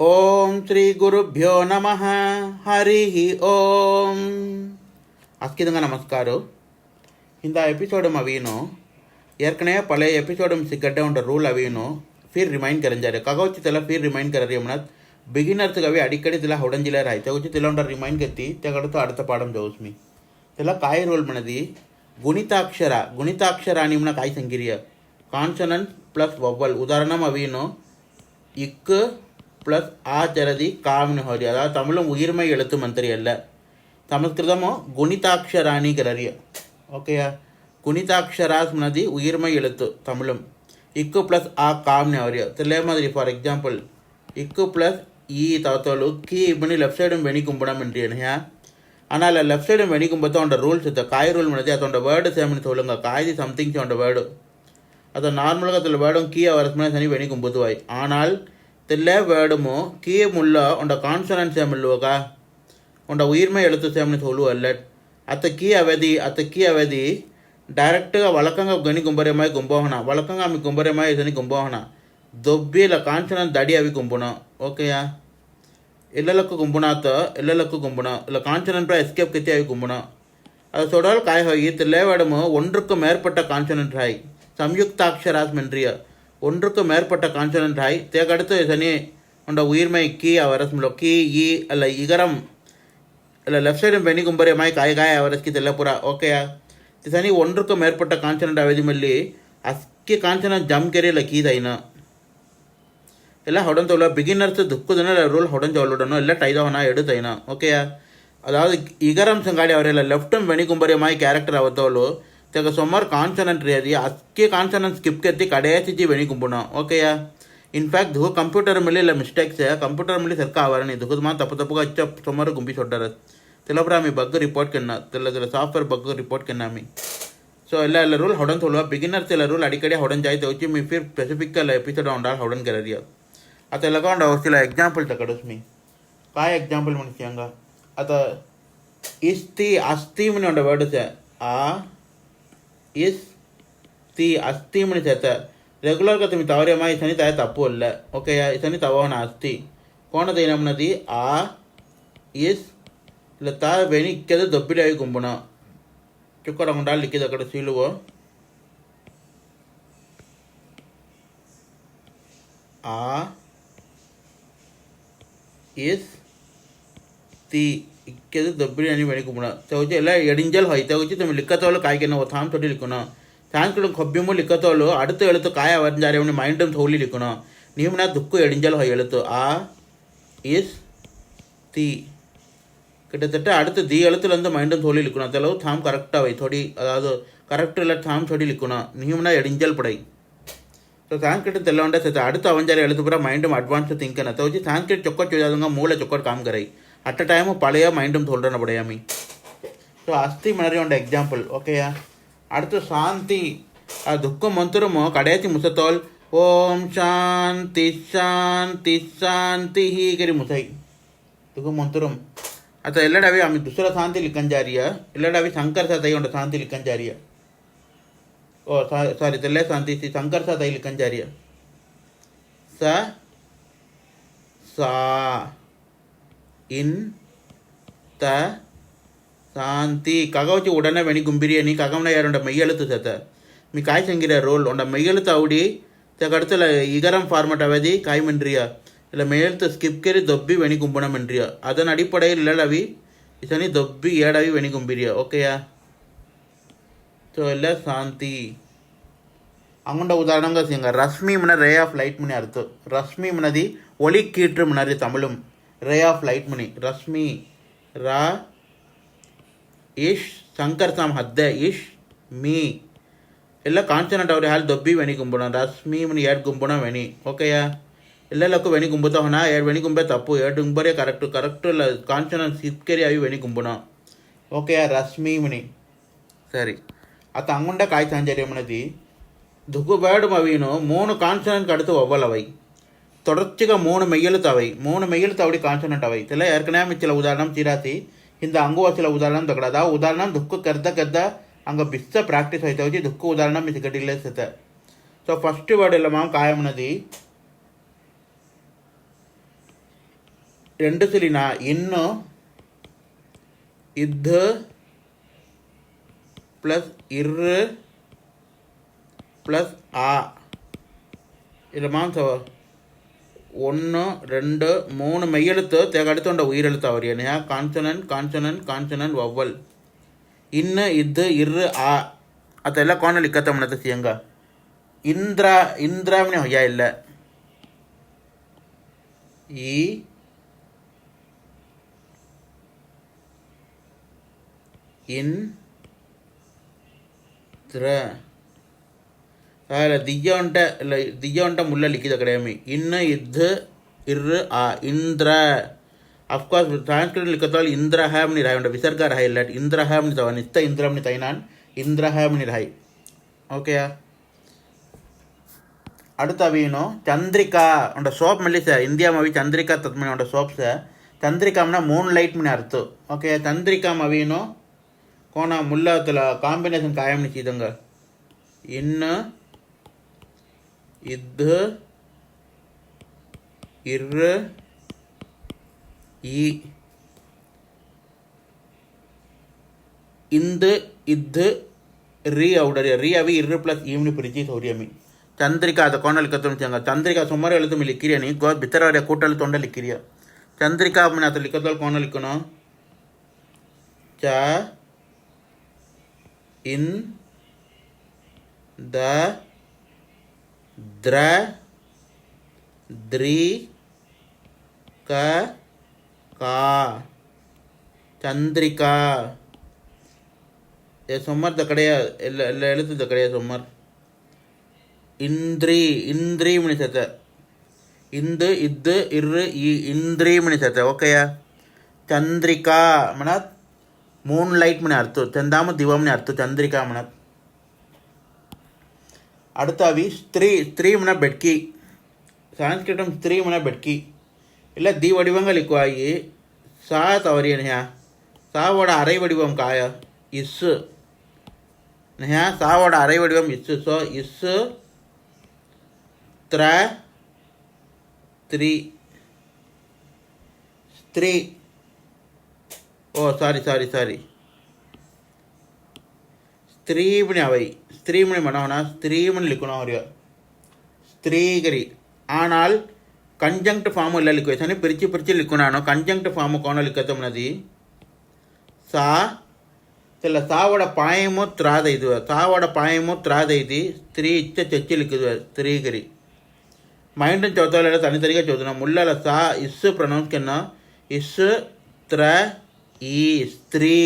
ओम श्री गुरुभ्यो नमः हरि ओम ಅಸ್ಕಿದಂಗ ನಮಸ್ಕಾರ ಇಂದ ಎಪಿಸೋಡ್ ಅವೇನು ಏರ್ಕನೇ ಪಳೆ ಎಪಿಸೋಡ್ ಸಿಗಡ್ಡೆ ಉಂಟ ರೂಲ್ ಅವೇನು फिर रिमाइंड करन जा रहे कागज त्याला फिर रिमाइंड कर रही म्हणत बिगिनर्स गावी अडीकडे तिला होडंजिला राहायचं उची तिला उंडा रिमाइंड करती त्याकडे तो अर्थ पाडम जाऊस मी त्याला काय रोल म्हणती गुणिताक्षर आणि म्हणा काय संगिरिय ಕಾನ್ಸನಂಟ್ ಪ್ಲಸ್ ವೊವಲ್ ಉದಾಹರಣೆ ಅವೇನು இக்கு ப்ளஸ் ஆச்சரதி காம்னு ஹோரி அதாவது தமிழும் உயிர்மை எழுத்து மந்திரி அல்ல சமஸ்கிருதமும் குணிதாட்சராணிங்கிறறிய ஓகேயா குணிதாட்சராஸ் மனதி உயிர்மை எழுத்து தமிழும் இக்கு ப்ளஸ் ஆ காம்னு ஹோரிய தில்லே மாதிரி ஃபார் எக்ஸாம்பிள் இக்கு ப்ளஸ் ஈ தவத்தோலு கீ இப்படி லெஃப்ட் சைடும் வெணி கும்பிடம் என்றியா ஆனால் லெஃப்ட் சைடும் வெணி கும்பத்தோ அவனோட ரூல்ஸ் இத்த காய் ரூல் மனதி அதோட வேர்டு சேம்னு சொல்லுங்க காய்தி சம்திங்ஸ் அவனோட வேர்டு அது நார்மலாக அதில் வேர்டும் கீயை வரஸ்மே சனி வெணி கும்புத்துவாய் ஆனால் தில்லே வேர்டுமோ கீயை முள்ள உண்ட கான்சனன்ட் சேம் இல்லுவக்கா உண்ட உயிர்மை எழுத்து சேம்னு சொல்லுவல்ல అత్త కీ అవధి డైరెక్ట్గా వలకంగా గని గుంబరేమాయి గుంబోహన వలకంగా ఆమె గుంబరేమాయి సని గుంబోహన దొబ్బి ఇలా కాన్సనన్ దడి అవి గుంపున ఓకేయా ఇళ్ళలకు గుంపునాత ఇళ్ళలకు గుంపున இல்லை கான்சனன் எஸ்கேப் கத்தி அவி கும்புனா அது சொடால் காய் ஹோய் தில்லே வேர்டுமோ ஒன்றுக்கு மேற்பட்ட கான்சனன்ட் ஹாய் ಸಂಯುಕ್ತಾಕ್ಷರಾಸ್ ಮೆನ್ರಿಯ ஒன்றுக்கு மேற்பட்ட கான்சனன்ட் ஹாய் தேக்கடுத்து சனி உண்ட உயிர்மை கீ அவரஸ்மிலோ கீ ஈ அல்ல இகரம் இல்லை லெஃப்ட் சைடும் பெனி கும்பரியமாய் காய் அவரஸ்கி தெல்லப்புறா ஓகேயா சனி ஒன்றுக்கு மேற்பட்ட கான்சனன்ட் ಅವಧಿ ಮಲ್ಲಿ ಅಸ್ಕಿ ಕಾನ್ಸನಂಟ್ ಜಮ್ ಕೆರಿಯಲ್ಲ ಕೀದೈನ ಎಲ್ಲ ಹೊಡನ್ ತೋಲ ಬಿಗಿನರ್ಸ್ ದುಕ್ಕುದನ ರೂಲ್ ಹೊಡನ್ ಚೋಲುಡನೋ ಎಲ್ಲ ಟೈದವನ ಎಡುತ್ತೈನ ಓಕೆಯಾ அதாவது இகரம் சங்காடி அவரையில் லெஃப்டும் வெணி கும்பரியமாய் கேரக்டர் அவத்தோಲು तेग सोमवार कान्सनंट रे अदी अक्के कान्सनंट स्किप करती कडेयाची वेणी कुंपुना ओकेया इनफैक्ट दुख कंप्यूटर मिले ಇಲ್ಲ ಮಿಸ್ಟೇಕ್ಸ್ कंप्यूटर मिले सरका आवरणी दुख मा तपतपुगा अच्छा सोमवार गुंपी सोडर तेलपर आम्ही बग रिपोर्ट करना तेल सॉफ्टवेयर बग रिपोर्ट करना आम्ही सो ಎಲ್ಲ ರೂಲ್ ಹೊಡನ್ ತೋಲುವ ಬಿಗಿನರ್ಸ್ ಎಲ್ಲ ರೂಲ್ ಅಡಿಕಡೆ ಹೊಡನ್ ಜಾಯ್ತೆ ಹೋಚಿ मी फिर स्पेसिफिक एपिसोड होंडा ಹೊಡನ್ कररिया आता लगावंडा वस्तीला एग्जांपल तकडस मी काय एग्जांपल म्हणून सांगा आता इस्ती अस्ती म्हणून होंडा वर्ड आ इस ती अस्ति म्हणे त्याचा रेग्युलरగా तुम्ही तवरेमा इसनी ताय तप्पू अल्ल ओके या इसनी तववना अस्ति कोण देना म्हणती आ इस लता वेणी इक्केद दब्बिडाई गुंबुना चुक्कर अंगडा लिखिद अकड़ सीलुवो आ इस ती इक्केद दब्बिडी आणि वेणी कुंबुना तेवचे ಎಲ್ಲ ಎಡಿಂಜಲ್ ಹೋಯ್ तेवचे तुम्ही लिखतोलो काय केनो थाम थोडी लिखुना सांस्कृत खब्बिमु लिखतोलो அடுத்த எழுத்து काय आवरजारे म्हणजे माइंडम थोली लिखुना ನೀವನ ದುಕ್ಕು ಎಡಿಂಜಲ್ ಹೋಯ್ எழுத்து आ इस ती கிட்டத்தட்ட அடுத்த தி எழுத்துல இருந்து மைண்டம் தோலி लिखुना तेलो थाम करेक्ट होय थोडी அதாவது करेक्ट ಇಲ್ಲ थाम थोडी लिखुना ನೀವನ ಎಡಿಂಜಲ್ पड़ाई तो संस्कृत तेलवंडा से அடுத்த அவஞ்சாರೆ எழுத்து पूरा माइंडम एडवांस थिंक ना तेवचे संस्कृत चौकट चोजादंगा मूले चौकट काम कराई अट अ टाइम पழைய மைண்டும் சொல்கிறேன் படையாமி ஸோ அஸ்தி மணரி உண்ட எக்ஸாம்பிள் ஓகேயா அடுத்து சாந்தி துக்கம் ಮಂತ್ರಮೋ ಕಡೆಯತಿ ಮುಸತೋಲ್ ಓಂ ಶಾಂತಿ ಶಾಂತಿ ಶಾಂತಿ ಹೀಗೆ ಮುಸೈ दुःख मंत्रम आता ಎಲ್ಲಡಾವಿ आम्ही दुसरा शांति लिखन जा रही है ಎಲ್ಲಡಾವಿ शंकर साताई उंड शांति लिखन जा रही है ओ सॉरी तेल्ले शांति सी शंकर साताई लिखन जा रही है सा सा इन त शांति कागवची उडना वेणी गुंबिरियनी कागवना यार मेयेळुतु सत मी काय सांगिरे रोल उंड मेयेळुतु आवडी त्याकडतला इगरम फॉर्मेट अवधि काय म्हणरिया ಇಲ್ಲ ಮೇಲ್ತು ಸ್ಕಿಪ್ ಕೆರಿ ದೊಬ್ಬಿ ವೆಣಿ ಗುಂಬಣ ಮೆನ್ರಿಯ ಅದನ್ನ ಅಡಿಪಡೆಯಲ್ಲಿ ಇಲ್ಲಡವಿ ಇದನಿ ದೊಬ್ಬಿ ಏಡವಿ ವೆಣಿ ಗುಂಬಿರಿಯ ಓಕೆಯಾ ಸೊ ಎಲ್ಲ ಶಾಂತಿ ಅಂಗುಂಡ ಉದಾಹರಣಂగా ಸಿಂಗ ರಶ್ಮಿ ಮನ ರೇ ಆಫ್ ಲೈಟ್ ಮನಿ ಅರ್ಥ ರಶ್ಮಿ ಮನದಿ ಒಳಿ ಕೀಟ್ರು ಮನರಿ ತಮಿಳುಂ ರೇ ಆಫ್ ಲೈಟ್ ಮನಿ ರಶ್ಮಿ ರಾ ಇಶ್ ಶಂಕರ್ ಸಾಮ್ ಹದ್ದೆ ಇಶ್ ಮೀ ಎಲ್ಲ ಕಾನ್ಸನಂಟ್ ಅವ್ರೆ ಹಾಲ್ ದೊಬ್ಬಿ ವೆಣಿ ಗುಂಬಣ ರಶ್ಮಿ ಮನಿ ಎರಡು ಗುಂಬಣ ವೆಣಿ ಓಕೆಯಾ ಎಲ್ಲಕ್ಕೂ ವೆಣಿ ಗುಂಬುತ್ತಾ ಹೋಣ ಎರಡು ವೆಣಿ ಗುಂಬೆ ತಪ್ಪು ಎರಡು ಗುಂಬರೇ ಕರೆಕ್ಟ್ ಇಲ್ಲ ಕಾನ್ಸನಂಟ್ ಸಿಕ್ಕೆರಿ ಅವಿ ವೆಣಿ ಗುಂಬುಣ ಓಕೆ ರಶ್ಮಿ ಮಣಿ ಸರಿ ಅತ್ತ ಅಂಗುಂಡ ಕಾಯ್ ಸಾಂಜರ್ಯ ಮಣದಿ ದುಕ್ಕು ಬೇಡ ಮವೀನು ಮೂನು ಕಾನ್ಸನಂಟ್ அடுத்து ஒவ்வொலவை தொடர்ச்சிగా மூணு மெய்யெழுத்தவை மூணு மெய்யெழுத்தவடி கான்சனன்ட் அவை சில ஏற்கனவே சில உதாரணம் சீராತಿ ಇಂದ ಅಂಗುವ ಚಿಲ ಉದಾಹರಣೆ ತಗಡದ ಉದಾಹರಣೆ ದುಕ್ಕು ಕರ್ದ ಹಂಗೆ ಬಿಸ್ಸ ಪ್ರಾಕ್ಟೀಸ್ ಆಯ್ತಾ ಹೋಗಿ ದುಕ್ಕು ಉದಾಹರಣೆ ಮಿಸಿಗಡಿಲ್ಲ ಸತ ಸೊ ಫಸ್ಟ್ ವರ್ಡ್ ಎಲ್ಲ ಮಾಮ್ ಕಾಯಮನದಿ 2 ಸಲಿನ ಇನ್ನು ಇದ್ದು ಪ್ಲಸ್ ಇರ್ರು ಪ್ಲಸ್ ಆ இல்லை மாம்சவ 1 2 3 மெய்யெழுத்து அடுத்தோண்ட உயிரெழுத்து அவர் என்ன கான்சனன்ட் கான்சனன்ட் கான்சனன்ட் வவ்வல் இன்னு இது இரு ಆ ಅದೆಲ್ಲ ಕೋನಲ್ಲಿ ಇಕ್ಕತ್ತಮ್ಮನತ ಸಿಯಂಗ ಇಂದ್ರಾವಣಿ ಹೊಯ್ಯ ಇಲ್ಲ ಈ இன் ದ್ರ ದಿಯ್ಯ ಮುಲ್ಲ ಲಿಖಿತ ಕಡೆಯಮ್ಮಿ ಇನ್ನು ಇದ್ದು ಇರ್ರು ಆ ಇಂದ್ರ ಅಫ್ಕೋರ್ಸ್ ಸಂಸ್ಕೃತ ಲಿಖಿತವಾಲ್ ಇಂದ್ರ ಹ್ಯಾಮ್ನಿ ರಾಯ್ ಉಂಟ ವಿಸರ್ಗ ರಾಯ್ ಇಲ್ಲ ಇಂದ್ರ ಹ್ಯಾಮ್ನಿ ತವ ನಿತ್ತ ಇಂದ್ರಮ್ನಿ ತೈನಾನ್ ಇಂದ್ರ ಹ್ಯಾಮ್ನಿ ರಾಯ್ ஓகேயா. அடுத்த அவியனோ சந்திரிகா உண்ட சோப் மல்லி சார் இந்தியா மவி சந்திரிகா தத்மனி உண்ட சோப் சார் சந்திரிகாம்னா 3 லைட் மணி அர்த்தம். ஓகே சந்திரிகாம் அவியனோ கோண முல்லத்தில் காம்பினேஷன் காயம்னு செய்துங்க இன்னு இது இரு ಈ ಇಂದು ಇದ್ದು ರೀ ಔಡರಿ ರೀ ಅವಿ ಇರ್ರು ಪ್ಲಸ್ ಈವ್ನಿ ಪ್ರಿಚಿ ಸೌರ್ಯಮಿ ಚಂದ್ರಿಕಾ ಅದು ಕೋಣಲ್ಲಿ ಕತ್ತೊಂಡು ಚಂದ್ರಿಕಾ ಸುಮಾರು ಎಳೆದು ಮಿ ಲಿಕ್ಕಿರಿಯ ನೀ ಗೋ ಬಿತ್ತರವರೆಯ ಕೂಟಲ್ಲಿ ತೊಂಡ ಲಿಕ್ಕಿರಿಯ ಚಂದ್ರಿಕಾ ಮನೆ ಅದು ಲಿಕ್ಕದಲ್ಲಿ ಕೋಣ ಲಿಕ್ಕನು ಚ ಇನ್ ದ ದ್ರ ದ್ರಿ ಕ கா சந்திரிகா சொம்மர் த கிடையாது ಎಲ್ಲ எழுத்து த கிடையாது சொம்மர் ಇಂದ್ರಿ ಮಣಿ ಸತ ಇಂದು ಇದ್ದು ಇರ್ರು ಈ ಇಂದ್ರಿ ಮಣಿ ಸತ ಓಕೆಯಾ. ಚಂದ್ರಿಕಾ ಮನತ್ 3 லைட் மணி அர்த்தம் ಚಂದಾಮ ದಿವಮಣಿ ಅರ್ಥ ಚಂದ್ರಿಕಾ ಮನತ್. அடுத்த அவி ஸ்திரீ மன பெட்கி சான்ஸ்கிரிட்டம் ஸ்திரீ மன பெட்கி இல்லை தி வடிவங்கள் இக்குவாயி சா தவறிய நெஹா சாவோட அரை வடிவம் காய இஸ்ஸு நெஹா சாவோட அரை வடிவம் இஸ்ஸு ஸோ இஸ்ஸு த்ர த்ரீ ஸ்திரீ ஓ சாரி ஸ்திரீமணி அவை ஸ்திரீமணி மனவனா ஸ்திரீமணி லிக்கணும் அவரைய ஸ்திரீகரி ஆனால் ಕಂಜಂಕ್ಟ್ ಫಾರ್ಮ್ ಇಲ್ಲ ಲಿಕ್ವೇಶನ್ பிரிச்சு லிக்குனானோ ಕಂಜಂಕ್ಟ್ ಫಾರ್ಮ್ ಕೋಣ ಲಿಕ್ಕತ್ತಮ್ಮನದಿ ಸಾ ಇಲ್ಲ ಸಾವಡ ಪಾಯಮು ತ್ರಾದ ಇದು ಸಾವಡ ಪಾಯಮು ತ್ರಾದ ఇది స్త్రీ ఇచ్చ చచ్చి లిక్కుదు స్త్రీగరి మైండ్ చదువుతాల తనితరిగా చదువుతున్నాం ముళ్ళల సా ఇస్సు ప్రొనౌన్స్ కిన్నా ఇస్సు త్ర ఈ స్త్రీ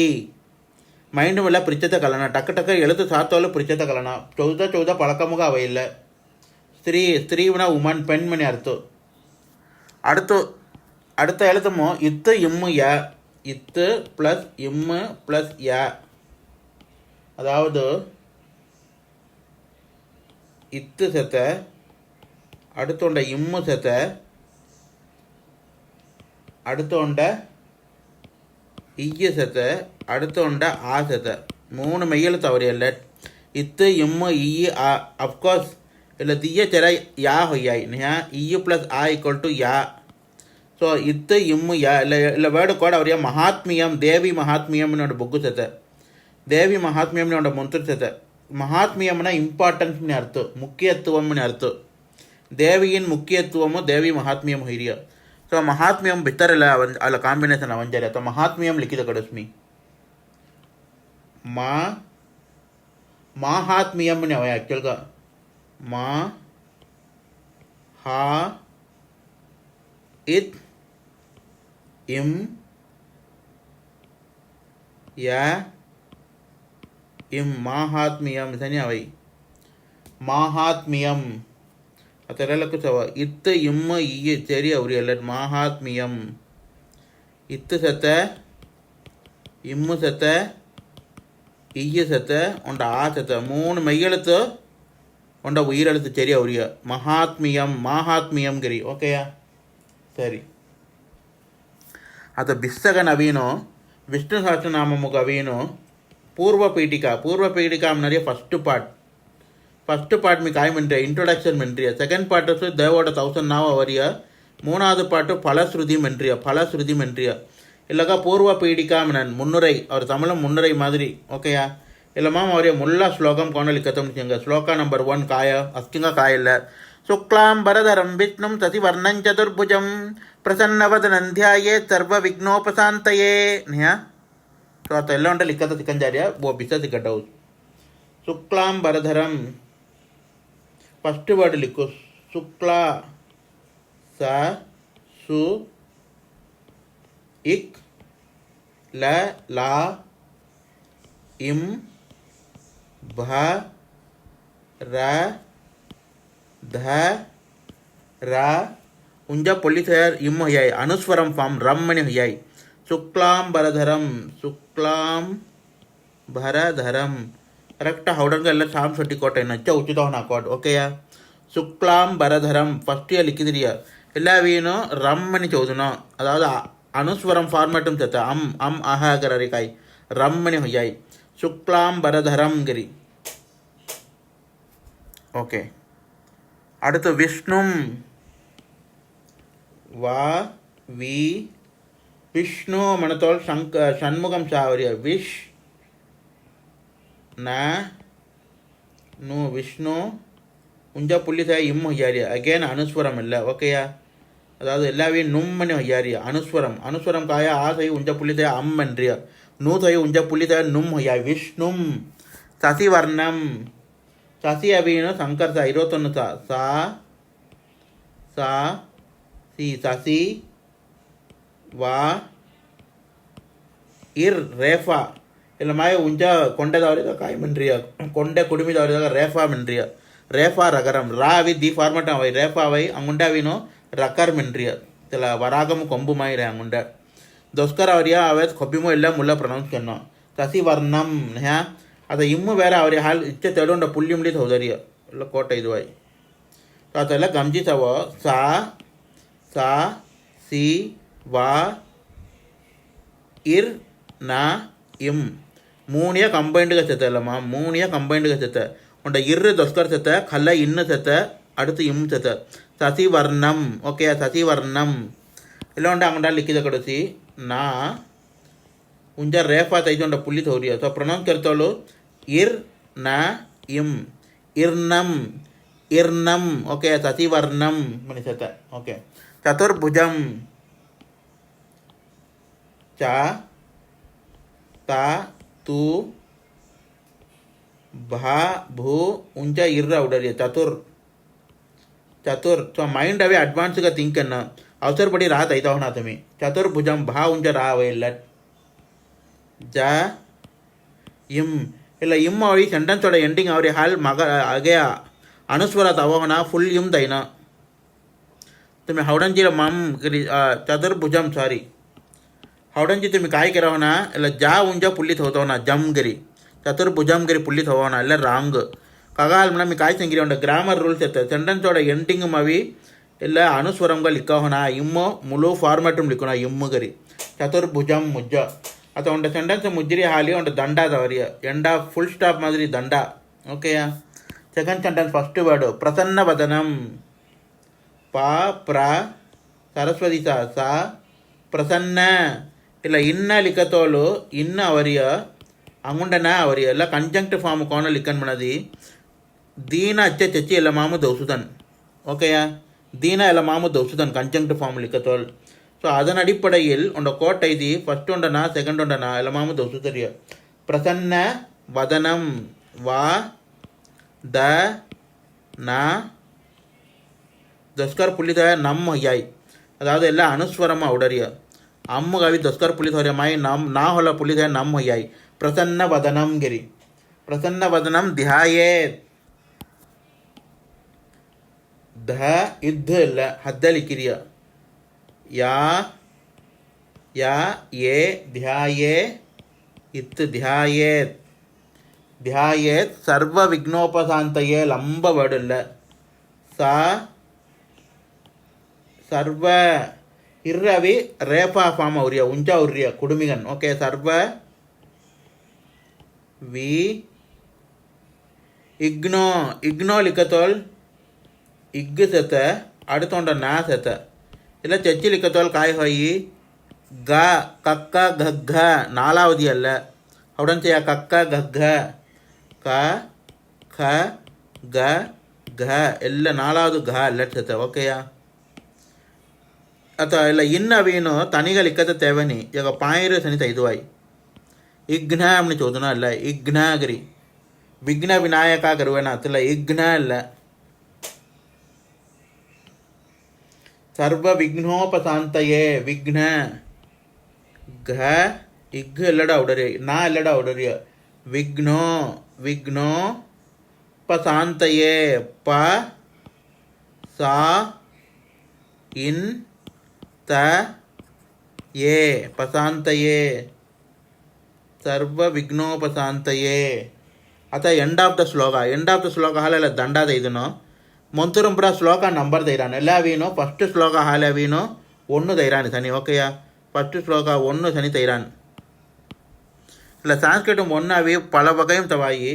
మైండ్ వల్ల ప్రిச்சత కలన టక్క எழுத்து சாத்தோல பிரிச்சத கலனா ಚೌದ பழக்கமுக அவை இல்லை ஸ்திரீனா உமன் பெண்மணி அர்த்தம். அடுத்த எழுத்துமோ இத்து இம்மு ய இத்து ப்ளஸ் இம்மு ப்ளஸ் ய அதாவது இத்து செத்த அடுத்தோண்ட இம்மு செத்த அடுத்தோண்ட இய்ய செத்த அடுத்தோண்ட ஆ செத்த 3 மெய்யெழுத்து அவரையல்ல இத்து இம்மு இய்ய ஆ அஃப்கோர்ஸ் இல்லை திய செர யா ஹொய்யாய் இய்யு ப்ளஸ் ஆ ஈக்குவல் டு யா ஸோ இத்து இம்மு யா இல்லை வேர்டு கூட அவரையா மகாத்மியம் தேவி மகாத்மியம்னோட புக்கு செத்த தேவி மகாத்மியம்னோட ಮಂತ್ರ செத்த மகாத்மியம்னா இம்பார்ட்டன்ஸ்னு அர்த்தம் முக்கியத்துவம்னு அர்த்தம் தேவியின் முக்கியத்துவமும் தேவி மகாத்மியம் ಹಿರಿಯ ಸೊ ಮಹಾತ್ಮ್ಯಂ ಬಿತ್ತರಲ್ಲ ಅಲ್ಲ ಕಾಂಬಿನೇಷನ್ ಅವಂಜರಿ ಅಥವಾ ಮಹಾತ್ಮ್ಯಂ ಲಿಖಿತ ಕಡಿಸ್ಮಿ ಮಾಹಾತ್ಮ್ಯಂని ಅವ ಆ್ಯಕ್ಚುಲ್గా మా హా ఇత్ ఇం యా ಇಂ ಮಾಹಾತ್ಮ್ಯಂ ಸನಿ ಅವೈ ಮಾಹಾತ್ಮ್ಯಂ ಆ ಥರ ಎಲ್ಲ ಕುಸವ ಇತ್ತು ಇಮ್ಮ ಈ ಸರಿ ಅವ್ರಿ ಎಲ್ಲ ಮಾಹಾತ್ಮ್ಯಂ ಇತ್ತು ಸತ ಇಮ್ಮು ಸತ ಇಯ್ಯ ಸತ ಉಂಡ ಆ ಸತ 3 மெய்யெழுத்து உண்ட உயிரெழுத்து சரி அவரிய ಮಾಹಾತ್ಮ್ಯಂಗಿರಿ ಓಕೆಯಾ ಸರಿ. ಅದು ಬಿಸ್ಸಗ ನವೀನು ವಿಷ್ಣು ಸಹಸ್ರನಾಮமுக ಅವೀನು పూర్వ పీఠిక நிறைய ఫస్ట్ పార్ట్ మీకు ఆయమంటే ఇంట్రొడక్షన్ మెంట్రియ సెకండ్ పార్ట్ వచ్చి దేవోட 1000 నావ అవరియ மூணாவது பாட்டு பலஸ்ருதி மென்றியா இல்லைக்கா பூர்வ பீடிகாமினன் முன்னுரை அவர் தமிழும் முன்னுரை மாதிரி ஓகேயா இல்லைம்மா அவரே முல்லா ஸ்லோகம் கோணலிக்கத்தம்னுச்சுங்க ஸ்லோகா நம்பர் 1 காய அஸ்கிங்க காயில்ல சுக்லாம்பரதரம் விஷ்ணும் சசிவர்ணம் சதுர்புஜம் பிரசன்னவதனந்தியாயே சர்வ விக்னோபசாந்தயே நியா ஸோ आता ಎಲ್ಲ ಉಂಟು ಲಿಖತ ಸಿಕ್ಕಂಜಾರ್ಯ ಓ ಬಿಸ ಸಿಕ್ಕಟ್ಟವು ಶುಕ್ಲಾಂಬರಧರಂ ಫಸ್ಟ್ ವರ್ಡ್ ಲಿಖು ಶುಕ್ಲಾ ಸ ಸು इक ल ला इम भ र ध र उंजा पुलिस है इम होयाई अनुस्वरम फॉर्म रम मणि होयाई शुक्लाम भरधरम करेक्ट हौडंग ಎಲ್ಲ ಶಾಮ್ ಶೆಟ್ಟಿ ಕೋಟೆ ನಚ್ಚ ಉಚಿತವನ ಕೋಟ್ ಓಕೆಯಾ शुक्लाम भरधरम फर्स्ट इयर लिखिदिरिया ಎಲ್ಲ ವೀನು ರಮ್ ಮಣಿ ಚೌದುನೋ ಅದಾದ अनुस्वरम फॉर्मेटम चता अम आहा कररी काय रम्मणि हो जाए शुक्लाम बरधरम गिरी ओके அடுத்து விஷ்ணும் வா வி விஷ்ணு மனத்தோல் ஷண்முகம் சாவரிய விஷ் ந नु விஷ்ணு உஞ்சா புள்ளிசா இம் हो जा रही है अगेन अनुस्वरम இல்ல ஓகேயா அதாவது எல்லாவையும் நும்மனி ஹையாரியா அனுஸ்வரம் காயா ஆ சை உஞ்ச புள்ளிதய அம் என்றியா நூ சை உஞ்ச புள்ளிதய நும் ஹையா விஷ்ணும் சசிவர்ணம் சசி அபின்னு சங்கர் சா 21 சா சா சி சசி வா இர் ரேஃபா இல்லமாய் உஞ்ச கொண்டதவரித காய் மென்றியா கொண்ட குடுமிதவரித ரேஃபா மென்றியா ரேஃபா ரகரம் ராவி தி ஃபார்மட் அவை ரேஃபாவை அங்குண்டாவினோ रकार ಮೆನ್ರಿಯ ತಲ ವರಾಗಮು ಕೊಂಬು ಮಾಯಿರೆ ಅಂಗುಂಡ ದೊಸ್ಕರ್ ಅವರಿಯ ಅವೇತ್ ಕೊಬ್ಬಿಮು ಎಲ್ಲ ಮುಲ್ಲ ಪ್ರೊನೌನ್ಸ್ ಕನ್ನೋ ಸಸಿ ವರ್ಣಂ ಹ್ಯಾ ಅದ ಇಮ್ಮು ಬೇರೆ ಅವರಿ ಹಾಲ್ ಇಚ್ಚೆ ತೆಡೊಂಡ ಪುಳ್ಳಿ ಮುಳಿತ ಹೌದರಿಯ ಎಲ್ಲ ಕೋಟ ಇದು ಆಯ್ ಸೊ ಅದೆಲ್ಲ ಗಮ್ಜಿಸವ ಸಾ ಸಾ ಸಿ ವಾ ಇರ್ ನಾ ಇಮ್ ಮೂಣಿಯ ಕಂಬೈಂಡ್ಗೆ ಸೆತ ಅಲ್ಲಮ್ಮ ಮೂಣಿಯ ಕಂಬೈಂಡ್ಗೆ ಸೆತ ಉಂಡ ಇರ್ ದೊಸ್ಕರ್ ಸೆತ ಕಲ್ಲ ಇನ್ನು ಸೆತ அடுத்து இம் சத்த சசிவர்ணம் ஓகே சசிவர்ணம் இல்லோண்ட அங்கண்டா லிக்கித கடைசி நா உஞ்ச ரேஃபா தைச்சோண்ட புள்ளி தோரியா ஸோ ப்ரொனவுன்ஸ் கருத்தோಳು இர் ந இம் இர்ணம் ஓகே சசிவர்ணம் மணி சத்த ஓகே சதுர்புஜம் ச த து भा भू उंचा इर्रा उडरिया चतुर सो माइंड अवे अड्वांस का थिंक करना अवसर पड़ी राहत ऐसा होना तुम्हें चतुर्भुजम भा उंचा रहा वे लट जा इम ಇಲ್ಲ ಇಮ್ ಅವಳಿ ಸೆಂಟೆನ್ಸ್ ಒಳ ಎಂಡಿಂಗ್ ಅವ್ರಿ ಹಾಲ್ ಮಗ ಹಾಗೆ ಅನುಸ್ವರ ತವೋಣ ಫುಲ್ ಇಮ್ ದೈನ तुम्ही हवडंजीला माम करी चतुर्भुजम सॉरी हवडंजी तुम्ही काय करावना ಇಲ್ಲ जा उंजा पुल्लीत होतवना जम गरी चतुर्भुजम गरी पुल्लीत होवना ಇಲ್ಲ ರಾಂಗ್ कगाल मैं मी काय सांगिरे उंट ग्रामर रूल्स येतात सेंटेन्स ओड एंडिंग मावी ಇಲ್ಲ अनुस्वरंगा लिखावना इम्म मुलु फॉर्मेटम लिखना इम्म गरी चतुर्भुजम मुज्ज आता उंट सेंटेन्स मुज्जरी हाली उंट ದಂಡ दवरिय ಎಂಡ फुल स्टॉप मादिरी ದಂಡ ओकेया सेकंड सेंटेन्स फर्स्ट वर्ड प्रसन्न वदनम पा प्र सरस्वती सा प्रसन्न ಇಲ್ಲ ಇನ್ನ ಲಿಖತೋಳು ಇನ್ನ ಅವರಿಯ ಅಂಗುಂಡನ ಅವರಿಯ ಎಲ್ಲ ಕಂಜಂಕ್ಟ್ ಫಾರ್ಮ್ ಕೋಣ ಲಿಖನ್ ಮನದಿ दीन अच्छे चची ಎಲ್ಲ ಮಾಮು ದೌಸುದನ್ ஓகேயா ದೀನ ಎಲ್ಲ ಮಾಮು ದೌಸುದನ್ ಕಂಜಂಕ್ಟ್ ಫಾರ್ಮ್ ಲಿಖತೋள் ಸೊ ಅದನ ಅಡಿப்படையில் ಉಂಡ ಕೋಟ್ ಐದಿ ಫಸ್ಟ್ ಉಂಡನ ಸೆಕೆಂಡ್ ಉಂಡನ ಎಲ್ಲ ಮಾಮು ದೌಸುದರಿಯ ಪ್ರಸನ್ನ ವದನಂ ವಾ ದ ನ ದಸ್ಕರ್ ಪುಲ್ಲಿದ ನಮ್ಮ ಯಾಯ್ ಅದಾದ ಎಲ್ಲ ಅನುಸ್ವರಮ ಉಡರಿಯ ಅಮ್ಮಗಾವಿ ದಸ್ಕರ್ ಪುಲ್ಲಿದ ಹೊರ ಮಾಯಿ ನಮ್ ನಾ ಹೊಲ ಪುಲ್ಲಿದ ನಮ್ಮ ಯಾಯ್ ಪ್ರಸನ್ನ ವದನಂ ಗಿರಿ ಪ್ರಸನ್ನ ವದನಂ ಧ್ಯಾಯೇ ಧ ಇದ್ದ ಇಲ್ಲ ಹದ್ದಲಿಕಿರಿಯ ಯಾ ಯಾ ಯೇ ಧ್ಯಾಯೇ ಇತ್ ಧ್ಯಾಯೇತ್ ಧ್ಯಾಯೇತ್ ಸರ್ವ ವಿಘ್ನೋಪಶಾಂತಯೇ ಲಂಬ ವರ್ಡ್ ಇಲ್ಲ ಸಾ ಸರ್ವ ಇರ್ರವಿ ರೇಫಾ ಫಾರ್ಮ್ ಅವ್ರಿಯ ಉಂಚ ಅವ್ರಿಯ ಕುಡುಮಿಗನ್ ಓಕೆ ಸರ್ವ ವಿ ಇಗ್ನೋ ಲಿಖತೋಳ್ ಇಗ್ ಸತ அடுத்தோண்ட ನಾ ಸತ இல்லை செச்சி லிக்கத்தோல் காய் ஹோயி க கக்க கக்க நாலாவது அல்ல அவடன் செய்ய கக்க கக்க க க க க ಎಲ್ಲ ನಾಲಾವುದು ಘ ಅಲ್ಲಟ್ಸತ್ತೆ ಓಕೆಯಾ ಅಥವಾ ಇಲ್ಲ ಇನ್ನವೇನು ತನಿಗಳು ಇಕ್ಕತ್ತ ತೇವನಿ ಈಗ ಪಾಯಿರು ಸನಿತ ಇದುವಾಯಿ ಇಘ್ನ ಅಮ್ಮನಿ ಚೋದನ ಅಲ್ಲ ಇಘ್ನ ಗರಿ ವಿಘ್ನ ವಿನಾಯಕ ಗರುವೇನ ಅತ್ತಿಲ್ಲ ಇಘ್ನ ಅಲ್ಲ ಸರ್ವ ವಿಘ್ನೋಪಶಾಂತಯೇ ವಿಘ್ನ ಘ ಇಘ್ ಎಲ್ಲಡ ಉಡರಿ ನಾ ಎಲ್ಲಡ ಉಡರಿ ವಿಘ್ನೋ ವಿಘ್ನೋ ಪಶಾಂತಯೇ ಪ ಸಾ ಇನ್ ತ ಯೇ ಪಶಾಂತಯೇ ಸರ್ವ ವಿಘ್ನೋಪಶಾಂತಯೇ आता ಎಂಡ್ ಆಫ್ ದ ಶ್ಲೋಕ ಹಾಲೆಲ್ಲ ದಂಡಾದ ಇದನ್ನು ಮೊಂತುರಂಪುರ ಶ್ಲೋಕ ನಂಬರ್ ದೈರಾನು ಎಲ್ಲ ಅವೀನು ಫಸ್ಟ್ ಶ್ಲೋಕ ಹಾಲೆ ಅವೀನು ಒಣ್ಣು ದೈರಾನು ಸನಿ ಓಕೆಯ ಫಸ್ಟ್ ಶ್ಲೋಕ ಒಣ್ಣು ಸನಿ ತೈರಾನು ಇಲ್ಲ ಸಾಂಸ್ಕ್ರಿಟ್ ಒಣ್ಣು ಅವಿ ಪಲ ಬಗೆயும் ತವಾಯಿ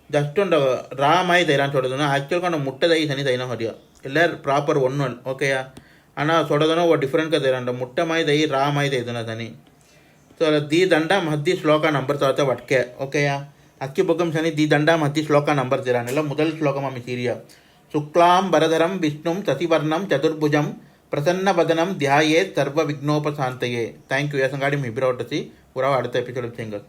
ಜಸ್ಟ್ ಒಂದು ರಾಮಾಯಿ ತೈರಾನು ಸೊಡೋದನು ಆ್ಯಕ್ಚುಲ್ ಕೊಂಡು ಮುಟ್ಟದಾಯಿ ಸನಿ ತೈನ ಹೊಡಿಯ ಎಲ್ಲ ಪ್ರಾಪರ್ ಒಣ್ಣು ಓಕೆಯ ಅಣ್ಣ ಸೊಡೋದನು ಓ ಡಿಫ್ರೆಂಟ್ ತೈರಾನು ಮುಟ್ಟಮಾಯಿ ದೈ ರಾಮಾಯಿ ತೈದನ ಸನಿ ಸೊ ದಿ ದಂಡ ಮದ್ದಿ ಶ್ಲೋಕ ನಂಬರ್ ತೋತ ವಟ್ಕೆ ಓಕೆಯ ಅಕ್ಕಿ ಬೊಗ್ಗಂ ಶನಿ ದಿ ದಂಡ ಮದ್ದಿ ಶ್ಲೋಕ ನಂಬರ್ ತಿರಾನೆಲ್ಲ ಮೊದಲ ಶ್ಲೋಕ ಮಮ್ಮಿ ಸೀರಿಯ ಶುಕ್ಲಾಂ ವರಧರಂ ವಿಷ್ಣುಂ ಶಶಿವರ್ಣಂ ಚತುರ್ಭುಜಂ ಪ್ರಸನ್ನ ವದನಂ ಧ್ಯಾಯೇತ್ ಸರ್ವ ವಿಘ್ನೋಪಶಾಂತಯೇ ಥ್ಯಾಂಕ್ ಯು या संगाड़ी में हिब्रा उसी पूरा அடுத்த एपिसोड सिंगल